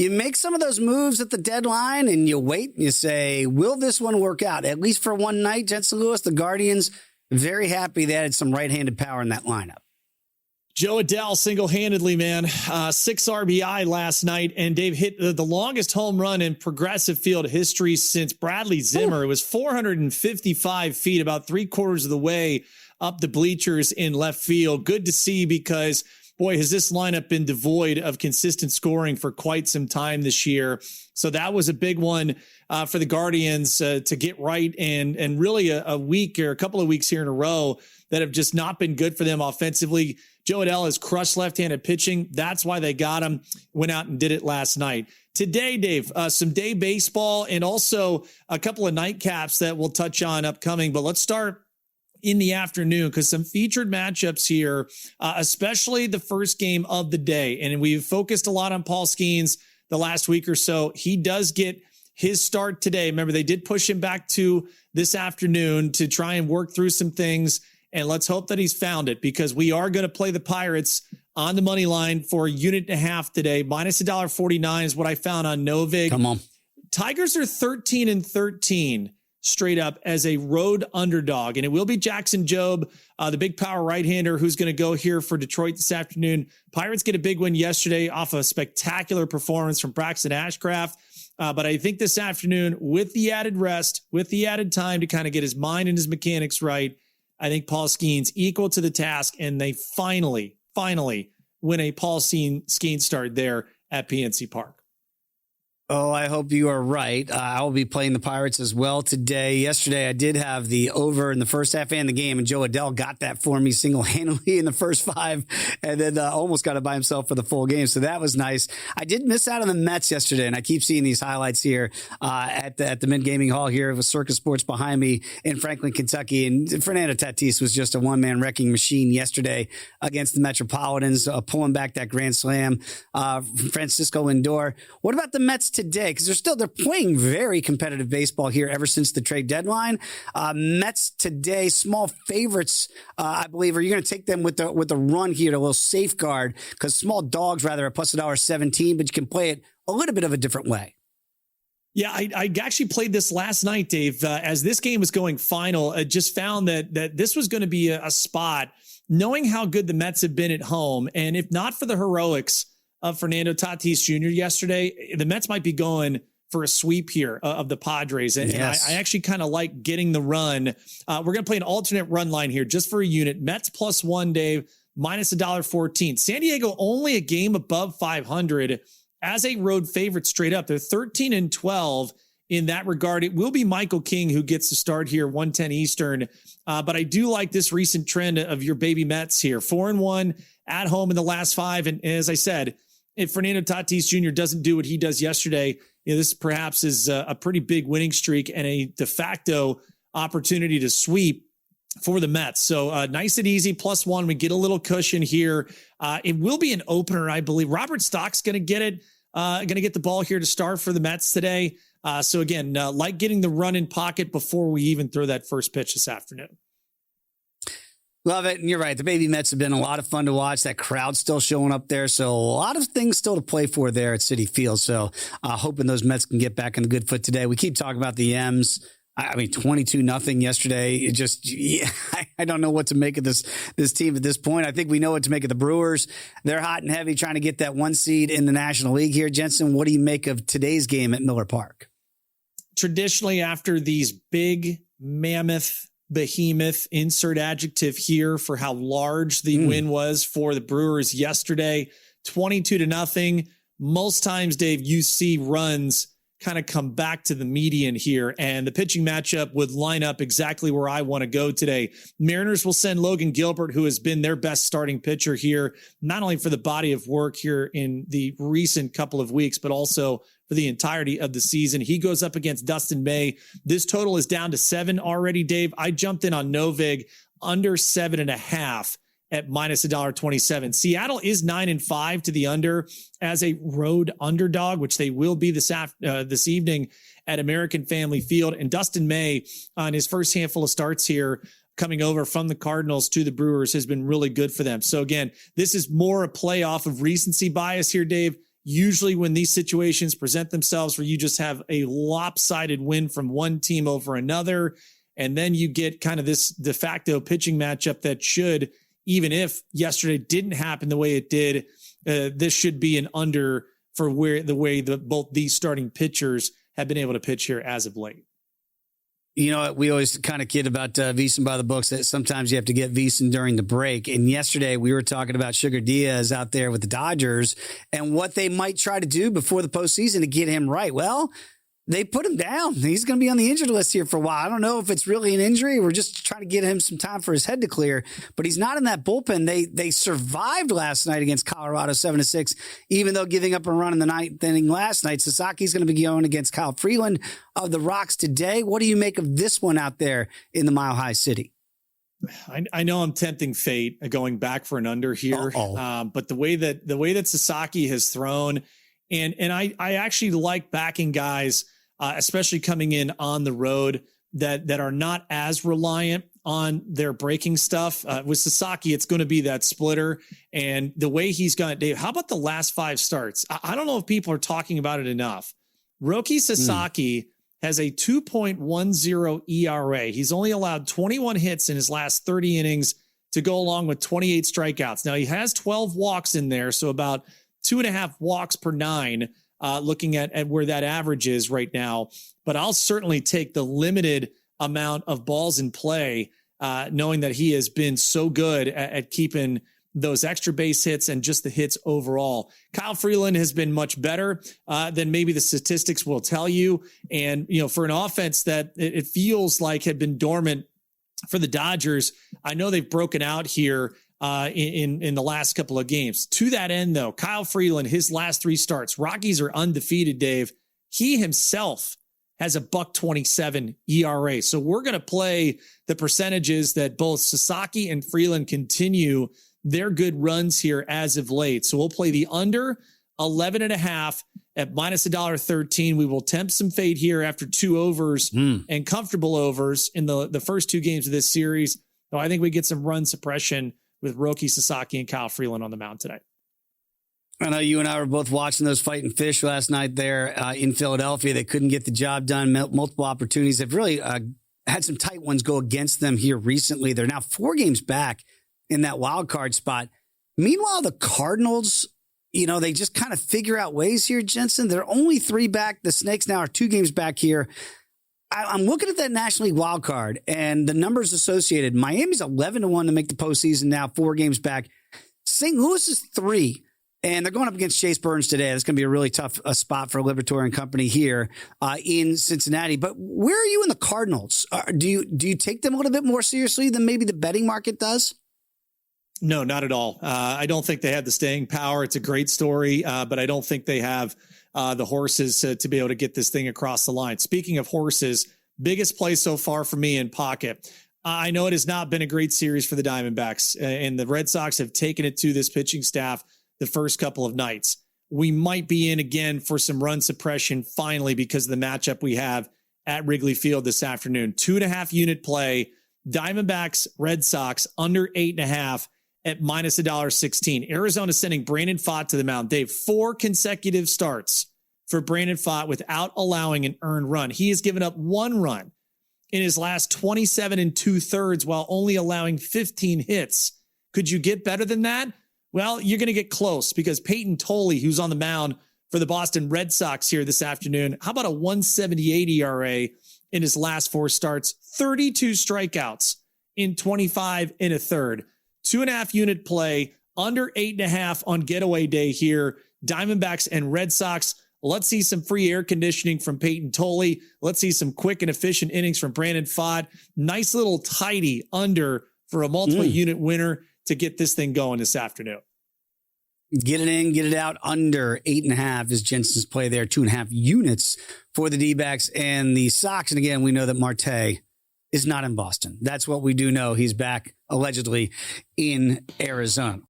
You make some of those moves at the deadline and you wait and you say, will this one work out? At least for one night, Jensen Lewis, the Guardians, very happy they added some right-handed power in that lineup. Joe Adell single-handedly, man, 6 RBI last night, and Dave hit the longest home run in Progressive Field history since Bradley Zimmer. Ooh. It was 455 feet, about 3/4 of the way up the bleachers in left field. Good to see because, boy, has this lineup been devoid of consistent scoring for quite some time this year. So that was a big one for the Guardians to get right, and really a week or a couple of weeks here in a row that have just not been good for them offensively. Joe Adell has crushed left-handed pitching. That's why they got him. Went out and did it last night. Today, Dave, some day baseball and also a couple of nightcaps that we'll touch on upcoming. But let's start in the afternoon because some featured matchups here, especially the first game of the day. And we've focused a lot on Paul Skeens the last week or so. He does get his start today. Remember, they did push him back to this afternoon to try and work through some things. And let's hope that he's found it because we are going to play the Pirates on the money line for 1.5 units today. Minus $1.49 is what I found on Novig. Come on. Tigers are 13-13 straight up as a road underdog. And it will be Jackson Jobe, the big power right-hander who's going to go here for Detroit this afternoon. Pirates get a big win yesterday off a spectacular performance from Braxton Ashcraft. But I think this afternoon, with the added rest, with the added time to kind of get his mind and his mechanics right, I think Paul Skeens equal to the task, and they finally win a Paul Skeens start there at PNC Park. Oh, I hope you are right. I will be playing the Pirates as well today. Yesterday, I did have the over in the first half and the game, and Joe Adell got that for me single-handedly in the first 5, and then almost got it by himself for the full game. So that was nice. I did miss out on the Mets yesterday, and I keep seeing these highlights here at the Mid Gaming Hall here with Circus Sports behind me in Franklin, Kentucky. And Fernando Tatis was just a one-man wrecking machine yesterday against the Metropolitans, pulling back that grand slam from Francisco Lindor. What about the Mets today? Because they're playing very competitive baseball here ever since the trade deadline. Mets today, small favorites, I believe. Are you going to take them with the run here, a little safeguard? Because small dogs rather at plus $1.17, but you can play it a little bit of a different way. Yeah, I actually played this last night, Dave. As this game was going final, I just found that this was going to be a spot, knowing how good the Mets have been at home, and if not for the heroics of Fernando Tatis Jr. yesterday, the Mets might be going for a sweep here of the Padres. And, yes. I actually kind of like getting the run. We're going to play an alternate run line here just for a unit. Mets +1, Dave, minus $1.14. San Diego only a game above 500 as a road favorite straight up. They're 13-12 in that regard. It will be Michael King who gets to start here, 1:10 Eastern. But I do like this recent trend of your baby Mets here. 4-1 at home in the last 5. And as I said, if Fernando Tatis Jr. doesn't do what he does yesterday, this perhaps is a pretty big winning streak and a de facto opportunity to sweep for the Mets. So nice and easy, +1. We get a little cushion here. It will be an opener, I believe. Robert Stock's going to get it, going to get the ball here to start for the Mets today. So again, like getting the run in pocket before we even throw that first pitch this afternoon. Love it. And you're right. The baby Mets have been a lot of fun to watch. That crowd's still showing up there. So a lot of things still to play for there at Citi Field. So hoping those Mets can get back on the good foot today. We keep talking about the M's. I mean, 22-0 yesterday. It just, I don't know what to make of this team at this point. I think we know what to make of the Brewers. They're hot and heavy trying to get that 1 seed in the National League here. Jensen, what do you make of today's game at Miller Park? Traditionally, after these big mammoth behemoth, insert adjective here for how large the win was for the Brewers yesterday, 22-0. Most times, Dave, you see runs kind of come back to the median here, and the pitching matchup would line up exactly where I want to go today. Mariners will send Logan Gilbert, who has been their best starting pitcher here, not only for the body of work here in the recent couple of weeks, but also for the entirety of the season. He goes up against Dustin May. This total is down to 7 already, Dave. I jumped in on Novig under 7.5 at minus $1.27. Seattle is 9-5 to the under as a road underdog, which they will be this evening at American Family Field. And Dustin May, on his first handful of starts here, coming over from the Cardinals to the Brewers, has been really good for them. So again, this is more a play off of recency bias here, Dave. Usually when these situations present themselves where you just have a lopsided win from one team over another, and then you get kind of this de facto pitching matchup that should, even if yesterday didn't happen the way it did, this should be an under for both these starting pitchers have been able to pitch here as of late. You know, we always kind of kid about VSiN by the books that sometimes you have to get VSiN during the break. And yesterday we were talking about Sugar Diaz out there with the Dodgers and what they might try to do before the postseason to get him right. Well, they put him down. He's going to be on the injured list here for a while. I don't know if it's really an injury. We're just trying to get him some time for his head to clear, but he's not in that bullpen. They survived last night against Colorado 7-6, even though giving up a run in the ninth inning last night. Sasaki's going to be going against Kyle Freeland of the Rocks today. What do you make of this one out there in the Mile High City? I know I'm tempting fate going back for an under here, but the way that Sasaki has thrown, and I actually like backing guys, especially coming in on the road that are not as reliant on their breaking stuff. With Sasaki, it's going to be that splitter. And the way he's gone, Dave, how about the last 5 starts? I don't know if people are talking about it enough. Roki Sasaki has a 2.10 ERA. He's only allowed 21 hits in his last 30 innings to go along with 28 strikeouts. Now he has 12 walks in there, so about 2.5 walks per 9, looking at where that average is right now. But I'll certainly take the limited amount of balls in play, knowing that he has been so good at keeping those extra base hits and just the hits overall. Kyle Freeland has been much better than maybe the statistics will tell you. And, you know, for an offense that it feels like had been dormant for the Dodgers, I know they've broken out here in the last couple of games. To that end, though, Kyle Freeland, his last 3 starts, Rockies are undefeated, Dave. He himself has a $1.27 ERA. So we're going to play the percentages that both Sasaki and Freeland continue their good runs here as of late. So we'll play the under 11.5 at minus $1.13. We will tempt some fade here after 2 overs and comfortable overs in the first 2 games of this series. So I think we get some run suppression with Roki Sasaki and Kyle Freeland on the mound tonight. I know you and I were both watching those Fighting Fish last night there in Philadelphia. They couldn't get the job done. Multiple opportunities. They've really had some tight ones go against them here recently. They're now 4 games back in that wild card spot. Meanwhile, the Cardinals, you know, they just kind of figure out ways here, Jensen. They're only 3 back. The Snakes now are 2 games back here. I'm looking at that National League wild card and the numbers associated. Miami's 11-1 to make the postseason now, 4 games back. St. Louis is 3, and they're going up against Chase Burns today. That's going to be a really tough spot for Liberatore and company here in Cincinnati. But where are you in the Cardinals? Do you take them a little bit more seriously than maybe the betting market does? No, not at all. I don't think they have the staying power. It's a great story, but I don't think they have the horses to be able to get this thing across the line. Speaking of horses, biggest play so far for me in pocket. I know it has not been a great series for the Diamondbacks, and the Red Sox have taken it to this pitching staff the first couple of nights. We might be in again for some run suppression finally because of the matchup we have at Wrigley Field this afternoon. 2.5 unit play, Diamondbacks, Red Sox under 8.5 at minus $1.16. Arizona sending Brandon Pfaadt to the mound. Dave, 4 consecutive starts for Brandon Pfaadt without allowing an earned run. He has given up 1 run in his last 27 2/3 while only allowing 15 hits. Could you get better than that? Well, you're going to get close because Peyton Tolley, who's on the mound for the Boston Red Sox here this afternoon, how about a 1.78 ERA in his last 4 starts, 32 strikeouts in 25 1/3. 2.5 unit play, under 8.5 on getaway day here. Diamondbacks and Red Sox. Let's see some free air conditioning from Peyton Tolley. Let's see some quick and efficient innings from Brandon Pfaadt. Nice little tidy under for a multiple unit winner to get this thing going this afternoon. Get it in, get it out. Under 8.5 is Jensen's play there. 2.5 units for the D-backs and the Sox. And again, we know that Marte is not in Boston. That's what we do know. He's back allegedly in Arizona.